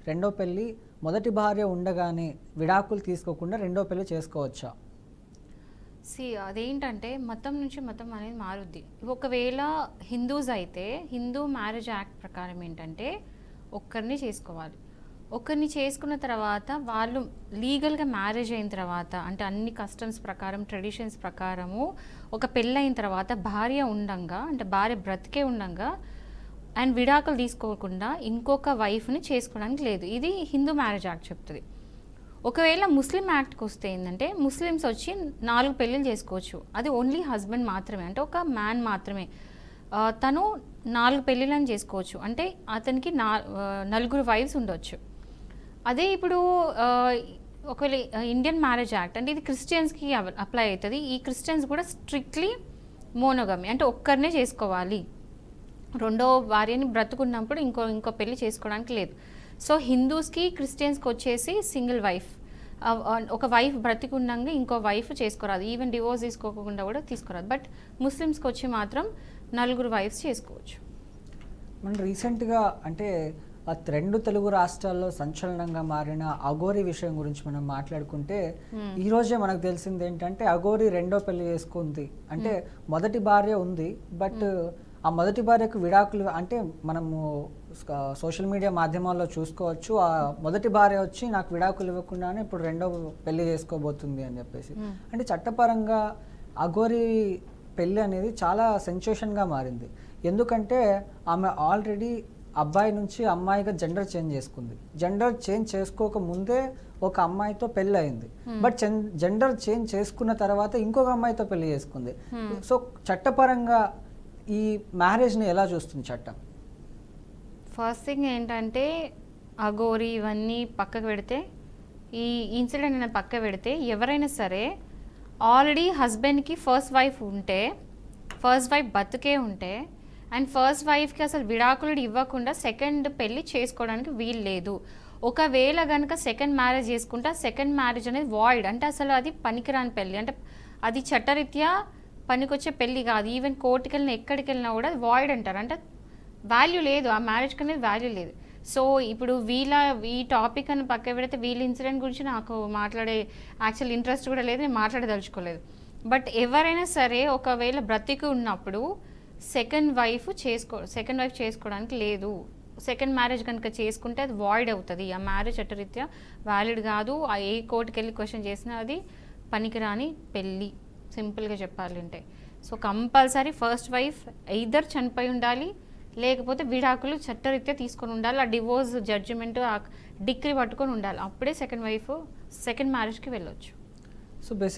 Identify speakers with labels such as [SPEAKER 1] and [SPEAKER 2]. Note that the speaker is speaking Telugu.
[SPEAKER 1] రెండో పెళ్ళి మొదటి భార్య ఉండగానే విడాకులు తీసుకోకుండా రెండో పెళ్ళి చేసుకోవచ్చా?
[SPEAKER 2] అదేంటంటే మతం నుంచి మతం అనేది మారుద్ది. ఒకవేళ హిందూస్ అయితే హిందూ మ్యారేజ్ యాక్ట్ ప్రకారం ఏంటంటే ఒక్కరిని చేసుకోవాలి. ఒక్కరిని చేసుకున్న తర్వాత వాళ్ళు లీగల్గా మ్యారేజ్ అయిన తర్వాత అంటే అన్ని కస్టమ్స్ ప్రకారం ట్రెడిషన్స్ ప్రకారము ఒక పెళ్ళైన తర్వాత భార్య ఉండంగా అంటే భార్య బ్రతికే ఉండంగా అండ్ విడాకులు తీసుకోకుండా ఇంకొక వైఫ్ని చేసుకోవడానికి లేదు. ఇది హిందూ మ్యారేజ్ యాక్ట్ చెప్తుంది. ఒకవేళ ముస్లిం యాక్ట్కి వస్తే ఏంటంటే ముస్లిమ్స్ వచ్చి 4 పెళ్ళిళ్ళు చేసుకోవచ్చు. అది ఓన్లీ హస్బెండ్ మాత్రమే, అంటే ఒక మ్యాన్ మాత్రమే తను 4 పెళ్ళిళ్ళని చేసుకోవచ్చు. అంటే అతనికి 4 వైఫ్స్ ఉండొచ్చు. అదే ఇప్పుడు ఒకవేళ ఇండియన్ మ్యారేజ్ యాక్ట్ అంటే ఇది క్రిస్టియన్స్కి అప్లై అవుతుంది. ఈ క్రిస్టియన్స్ కూడా స్ట్రిక్ట్లీ మోనోగమి అంటే ఒక్కరినే చేసుకోవాలి. రెండో భార్యని బ్రతుకున్నప్పుడు ఇంకో పెళ్లి చేసుకోవడానికి లేదు. సో హిందూస్కి క్రిస్టియన్స్కి వచ్చేసి సింగిల్ వైఫ్, ఒక వైఫ్ బ్రతికుండంగా ఇంకో వైఫ్ చేసుకోరాదు. ఈవెన్ డివోర్స్ తీసుకోకుండా కూడా తీసుకోరాదు. బట్ ముస్లిమ్స్కి వచ్చి మాత్రం 4 వైఫ్స్ చేసుకోవచ్చు.
[SPEAKER 1] మనం రీసెంట్గా అంటే 2 తెలుగు రాష్ట్రాల్లో సంచలనంగా మారిన అఘోరి విషయం గురించి మనం మాట్లాడుకుంటే ఈ రోజే మనకు తెలిసింది ఏంటంటే అఘోరి రెండో పెళ్లి చేసుకుంది. అంటే మొదటి భార్య ఉంది, బట్ ఆ మొదటి భార్యకు విడాకులు అంటే మనము సోషల్ మీడియా మాధ్యమాల్లో చూసుకోవచ్చు. ఆ మొదటి భార్య వచ్చి నాకు విడాకులు ఇవ్వకుండానే ఇప్పుడు రెండో పెళ్లి చేసుకోబోతుంది అని చెప్పేసి. అంటే చట్టపరంగా అఘోరి పెళ్ళి అనేది చాలా సెన్సేషన్గా మారింది. ఎందుకంటే ఆమె ఆల్రెడీ అబ్బాయి నుంచి అమ్మాయిగా జెండర్ చేంజ్ చేసుకుంది. జెండర్ చేంజ్ చేసుకోక ముందే ఒక అమ్మాయితో పెళ్ళి అయింది, బట్ జెండర్ చేంజ్ చేసుకున్న తర్వాత ఇంకొక అమ్మాయితో పెళ్లి చేసుకుంది. సో చట్టపరంగా ఈ మ్యారేజ్ని ఎలా చూస్తుంది చట్టం?
[SPEAKER 2] ఫస్ట్ థింగ్ ఏంటంటే అఘోరి ఇవన్నీ పక్కకు పెడితే, ఈ ఇన్సిడెంట్ అనేది పక్క పెడితే ఎవరైనా సరే ఆల్రెడీ హస్బెండ్కి ఫస్ట్ వైఫ్ ఉంటే, ఫస్ట్ వైఫ్ బతుకే ఉంటే అండ్ ఫస్ట్ వైఫ్కి అసలు విడాకులు ఇవ్వకుండా సెకండ్ పెళ్ళి చేసుకోవడానికి వీలు లేదు. ఒకవేళ కనుక సెకండ్ మ్యారేజ్ చేసుకుంటే సెకండ్ మ్యారేజ్ అనేది వాయిడ్, అంటే అసలు అది పనికిరాని పెళ్ళి, అంటే అది చట్టరీత్యా పనికొచ్చే పెళ్ళి కాదు. ఈవెన్ కోర్టుకి వెళ్ళినా ఎక్కడికి వెళ్ళినా కూడా అది వాయిడ్ అంటారు, అంటే వాల్యూ లేదు, ఆ మ్యారేజ్కి అనేది వాల్యూ లేదు. సో ఇప్పుడు ఈ టాపిక్ అని పక్క పెడితే వీళ్ళ ఇన్సిడెంట్ గురించి నాకు మాట్లాడే యాక్చువల్ ఇంట్రెస్ట్ కూడా లేదు, నేను మాట్లాడదలుచుకోలేదు. బట్ ఎవరైనా సరే ఒకవేళ బ్రతికి ఉన్నప్పుడు సెకండ్ వైఫ్ చేసుకోవడానికి లేదు. సెకండ్ మ్యారేజ్ కనుక చేసుకుంటే అది వాయిడ్ అవుతుంది, ఆ మ్యారేజ్ చట్టరీత్యా వ్యాలిడ్ కాదు. ఆ ఏ కోర్టుకి వెళ్ళి క్వశ్చన్ చేసినా అది పనికిరాని పెళ్ళి, సింపుల్గా చెప్పాలంటే. So compulsory first wife either చనిపోయి ఉండాలి, లేకపోతే విడాకులు చట్టరీత్యా తీసుకొని ఉండాలి. ఆ డివోర్స్ జడ్జిమెంట్ ఆ డిగ్రీ పట్టుకొని ఉండాలి, అప్పుడే సెకండ్ మ్యారేజ్కి వెళ్ళొచ్చు.
[SPEAKER 1] సో